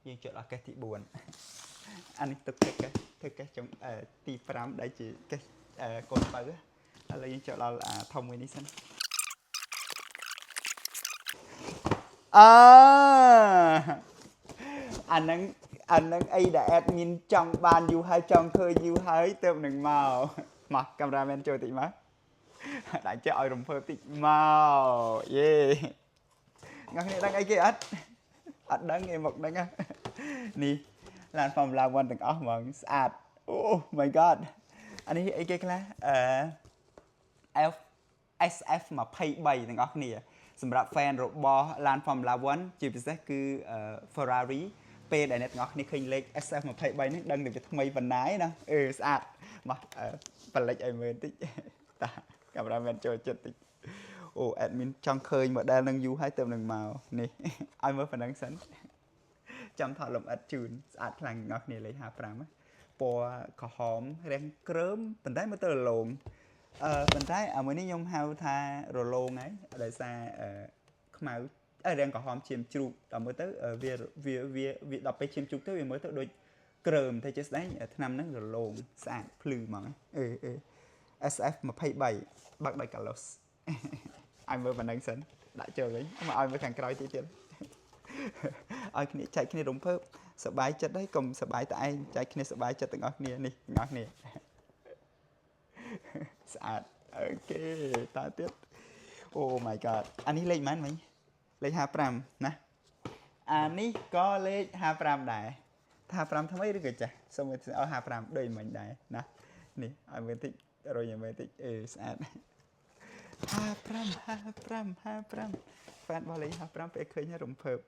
យើងចុចដល់កេសទី4អានេះទុកធ្វើកេសចុងទី5ដែលជាកេសកូនបើឥឡូវយើងចុចដល់ធំមួយនេះសិនអានឹងអីដែល admin ចង់បានយូរហើយចង់ឃើញយូរហើយទៅនឹងមកកាមេរ៉ាមែនចូលតិចមកដាក់ចេះឲ្យរំភើបតិចមកយេអ្នកគ្នាដឹងអីគេអត់ដឹងឯមកដឹងនេះឡាន Formula 1 ទាំងអស់ហ្មងស្អាតអូ my god អានេះអីគេខ្លះSF 23ទាំងអស់គ្នាសម្រាប់ fan របស់ឡាន Formula 1 ជាពិសេសគឺ Ferrari ពេលដែលអ្នកទាំងអស់គ្នាឃើញលេខ SF 23នេះដឹងតែវាថ្មីប៉ុណ្ណាណាស្អាតមកបលិចឲ្យមើលតិចតាកាមេរ៉ាមែនចូលចិត្តតិចអូ admin ចង់ឃើញ model នឹងយូរហើយទៅនឹងមកនេះឲ្យមើលប៉ុណ្ណឹងសិនចាំថតលំអិតជូនស្អាតខ្លាំងទាំងអស់គ្នាលេខ55ពណ៌ក្រហមរាងគ្រើមប៉ុន្តែមើលទៅរលោងប៉ុន្តែអាមួយនេះខ្ញុំហៅថារលោងហើយដោយសារខ្មៅរាងក្រហមឈាមជ្រូកដល់មើលទៅវាដល់ពេលឈាមជ្រូកទៅវាមើលទៅដូចគ្រើមតែជាស្ដែងឆ្នាំហ្នឹងរលោងស្អាតភ្លឺហ្មងSF 23បើកដោយ Carlos ឲ្យមើលប៉ុណ្ណឹងសិនដាក់ចូលវិញមកឲ្យមើលខាងក្រោយទៀតឲ្យគ្នាចែកគ្នារំភើបសប្បាយចិត្តហើយកុំសប្បាយតែឯងចែកគ្នាសប្បាយចិត្តទាំងអស់គ្នានេះទាំងអស់គ្នាស្អាតអូខេតើទៀតអូ my god អានេះលេខប៉ុន្មានវិញលេខ55ណាអានេះក៏លេខ55ដែរ55ថ្មីឬក៏ចាស់សុំឲ្យ55ដូចមិញដែរណានេះឲ្យមើលតិចរុញឲ្យមើលតិចស្អាត55ហ្វេនរបស់លេខ55ពេលឃើញរំភើប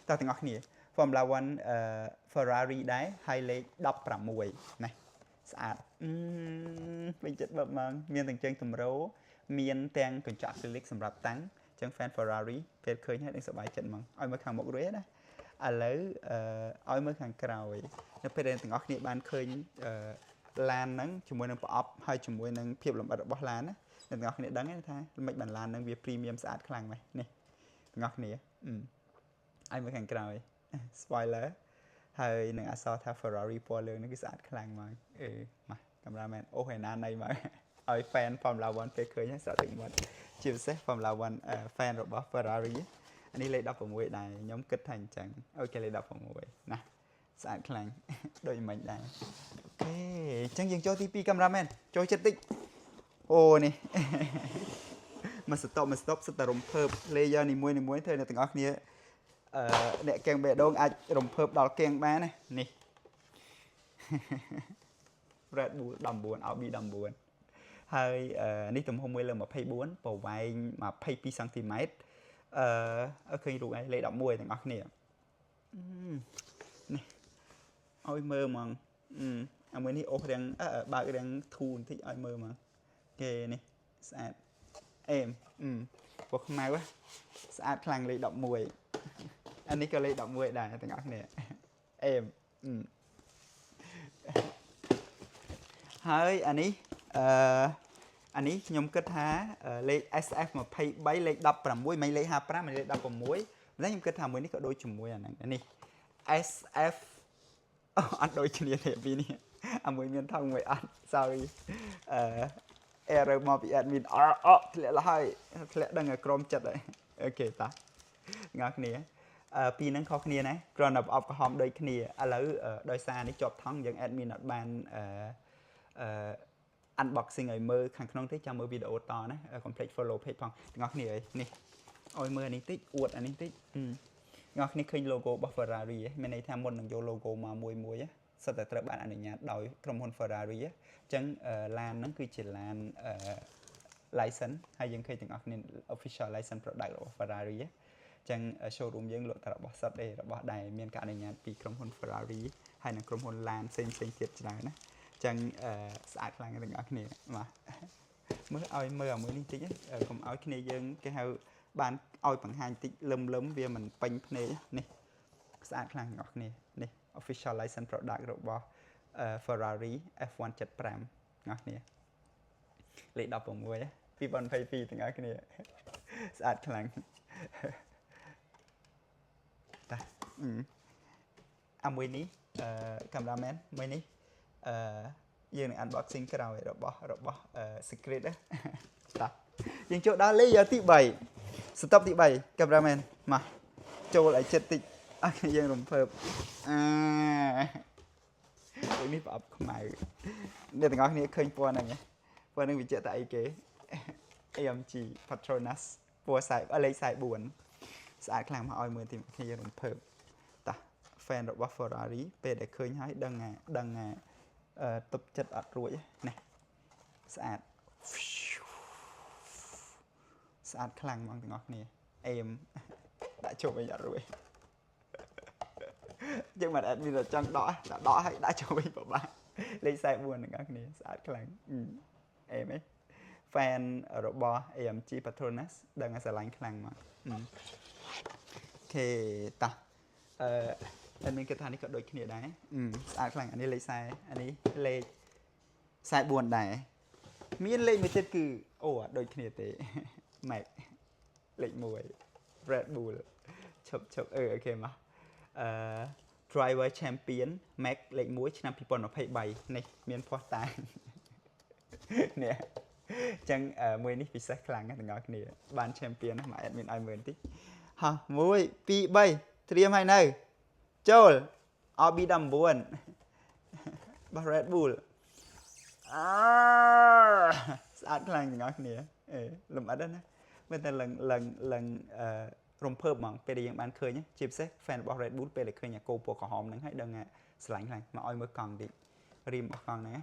តើទាំងអស់គ្នា Formula 1 Ferrari ដែរហើយលេខ16ណាស្អាតពេញចិត្តបើមកមានទាំងជើងទម្រោមានទាំងកញ្ចក់ acrylic សម្រាប់តាំងអញ្ចឹង fan Ferrari ពេលឃើញហើយនឹងសប្បាយចិត្តហ្មងឲ្យមើលខាងមុខរួចណាឥឡូវឲ្យមើលខាងក្រោយនៅពេលដែលទាំងអស់គ្នាបានឃើញឡានហ្នឹងជាមួយនឹងប្រអប់ហើយជាមួយនឹងភាពលម្អិតរបស់ឡានណាអ្នកទាំងអស់គ្នាដឹងថាមិនបានឡានហ្នឹងវា premium ស្អាតខ្លាំងម៉េចនេះទាំងអស់គ្នាឲ្យមើលខាងក្រោយ spoiler ហើយនឹងអក្សរថា Ferrari ពណ៌លឿងនេះគឺស្អាតខ្លាំងមកមកកាមេរ៉ាមែនអូឯណាណៃមកឲ្យ fan Formula 1 ពេលឃើញហើយស្រក់ទឹកមាត់ជាពិសេស Formula 1 fan របស់ Ferrari អានេះលេខ16ដែរខ្ញុំគិតថាអញ្ចឹងអូខេលេខ16ណាស្អាតខ្លាំងដូចមិញដែរអូខេអញ្ចឹងយើងចូលទី2កាមេរ៉ាមែនចូលចិត្តតិចអូនេះមកស្តុបសិតតែរំភើប layer នីមួយធ្វើអ្នកទាំងអស់គ្នាអ្នកកៀងបេះដូងអាចរំភើបដល់កៀងបានណានេះ Red Bull 19 Audi 19ហើយនេះទំហំ1/24ប្រវែង22សង់ទីម៉ែត្រឃើញរូបឯងលេខ11ទាំងអស់គ្នានេះឲ្យមើលហ្មងអាមួយនេះអូសរាងបើករាងធូរបន្តិចឲ្យមើលហ្មងគេនេះស្អាតអេមពណ៌ខ្មៅស្អាតខ្លាំងលេខ11អានេះក៏លេខ11ដែរទាំងអស់គ្នាអេមហើយអានេះខ្ញុំគិតថាលេខ SF 23លេខ16មិនលេខ55មិនលេខ16តែខ្ញុំគិតថាមួយនេះក៏ដូចជាមួយអាហ្នឹងនេះ SF អត់ដូចគ្នាទេពីនេះអាមួយមានថងមួយអត់ sorry error មកពី admin ធ្លាក់ហើយធ្លាក់ដឹងឲ្យក្រុមចិត្តហើយអូខេតាអ្នកគ្នាពីហ្នឹងខុសគ្នាណាគ្រាន់តែប្រអប់ក្រហមដូចគ្នាឥឡូវដោយសារនេះជាប់ថង់យើង admin អត់បានunboxing ឲ្យមើលខាងក្នុងទេចាំមើលវីដេអូតណា complete follow page ផងទាំងអស់គ្នាអើយនេះឲ្យមើលអានេះតិចអួតអានេះតិចអ្នកនរគ្នាឃើញ logo របស់ Ferrari មានន័យថាមុននឹងយក logo មកមួយសិតតែត្រូវបានអនុញ្ញាតដោយក្រុមហ៊ុន Ferrari អញ្ចឹងឡានហ្នឹងគឺជាឡានlicense ហើយយើងឃើញទាំងអស់គ្នា official license product របស់ Ferrari អញ្ចឹង showroom យើងលក់តែរបស់សិតទេរបស់ដែលមានការអនុញ្ញាតពីក្រុមហ៊ុន Ferrari ហើយនិងក្រុមហ៊ុនឡានផ្សេងទៀតច្រើនណាអញ្ចឹងស្អាតខ្លាំងទាំងអស់គ្នាមកមើលឲ្យមើលអាមួយនេះតិចកុំឲ្យគ្នាយើងគេហៅបានឲ្យបង្ហាញតិចលឹមវាមិនពេញភ្នែកនេះស្អាតខ្លាំងទាំងអស់គ្នានេះ official license product របស់ Ferrari F175 ទាំងអស់គ្នាលេខ16 2022ទាំងអស់គ្នាស្អាតខ្លាំងតា មួយនេះកាមេរ៉ាមែនមួយនេះយើងនឹង unboxing ក្រោយរបស់ secret ណាតាយើងចូលដល់ layer ទី3 stop ទី3កាមេរ៉ាមែនមកចូលឲ្យចិត្តតិចអត់យើងរំភើបនេះប្រអប់ខ្មៅអ្នកទាំងអស់គ្នាឃើញពណ៌ហ្នឹងពណ៌ហ្នឹងវាជាតែអីគេ AMG Petronas ពណ៌លេខ44ស្អាតខ្លាំងមកឲ្យមើលទីគ្នាយើងរំភើបតា fan របស់ Ferrari ពេលដែលឃើញហើយដឹងទប់ចិត្តអត់រួចណាស្អាតខ្លាំងហ្មងទាំងអស់គ្នាអេមដាក់ជុំវិញអត់រួចយើងមិនអត់មានចង់ដកឲ្យដាក់ជុំវិញពិបាកលេខ44ទាំងអស់គ្នាស្អាតខ្លាំងអេម fan របស់ AMG Petronas ដឹងឲ្យស្រឡាញ់ខ្លាំងមកអូខេតាតែមានគេថានេះក៏ដូចគ្នាដែរស្អាតខ្លាំងអានេះលេខ40អានេះលេខ44ដែរមានលេខមួយទៀតគឺអូអត់ដូចគ្នាទេ Mac លេខ1 Red Bull ឈប់អូខេមកDriver Champion Mac លេខ1ឆ្នាំ2023នេះមានផុសតាងនេះអញ្ចឹងមួយនេះពិសេសខ្លាំងណាស់ទាំងអស់គ្នាបាន Champion ណាមក admin ឲ្យមើលបន្តិចហោះ1 2 3ត្រៀមហើយនៅចូល RB19 របស់ Red Bull ស្អាតខ្លាំងទាំងអស់គ្នាលំអិតណាមើលតែឡើងរំភើបហ្មងពេលដែលយើងបានឃើញជាពិសេស fan របស់ Red Bull ពេលដែលឃើញអាកូពណ៌ក្រហមហ្នឹងហើយដឹងស្រឡាញ់ខ្លាំងមកឲ្យមើលកង់តិចរីមរបស់កង់ហ្នឹង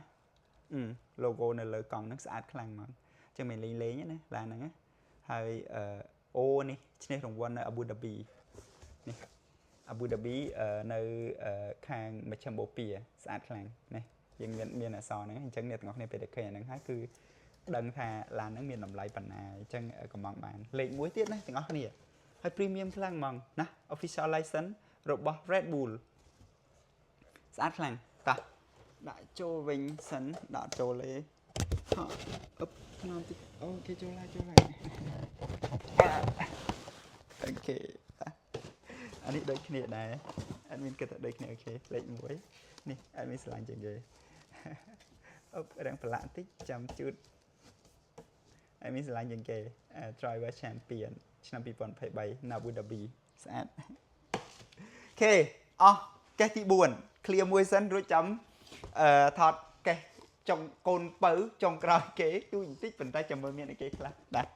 logo នៅលើកង់ហ្នឹងស្អាតខ្លាំងហ្មងចឹងមិនលេងណាឡានហ្នឹងហើយអូនេះឈ្នះរង្វាន់នៅ Abu Dhabi នេះ Abu Dhabi នៅខាងមជ្ឈមបូព៌ាស្អាតខ្លាំងនេះយើងមានអក្សរហ្នឹងអញ្ចឹងអ្នកទាំងអស់គ្នាពេលដែលឃើញអាហ្នឹងហើយគឺដឹងថាឡានហ្នឹងមានតម្លៃប៉ុណ្ណាអញ្ចឹងកំងបានលេខ1ទៀតណាទាំងអស់គ្នាហើយ premium ខ្លាំងហ្មងណា official license របស់ Red Bull ស្អាតខ្លាំងតាដាក់ចូលវិញសិនដាក់ចូលទេខ្ញុំតិចអូខេចូលហើយអូខេអានេះដូចគ្នាដែរអត់មានគិតតែដូចគ្នាអូខេលេខ1នេះអត់មានស្រឡាញ់ជាងគេអូរាំងប្រឡាក់តិចចាំជូតអត់មានស្រឡាញ់ជាងគេ Driver Champion ឆ្នាំ2023 Abu Dhabi ស្អាតអូខេអស់កេះទី4 clear មួយសិនរួចចាំថតកេះចុងកូនបើចុងក្រោយគេទូចបន្តិចប៉ុន្តែចាំមើលមានអីគេខ្លះដែរ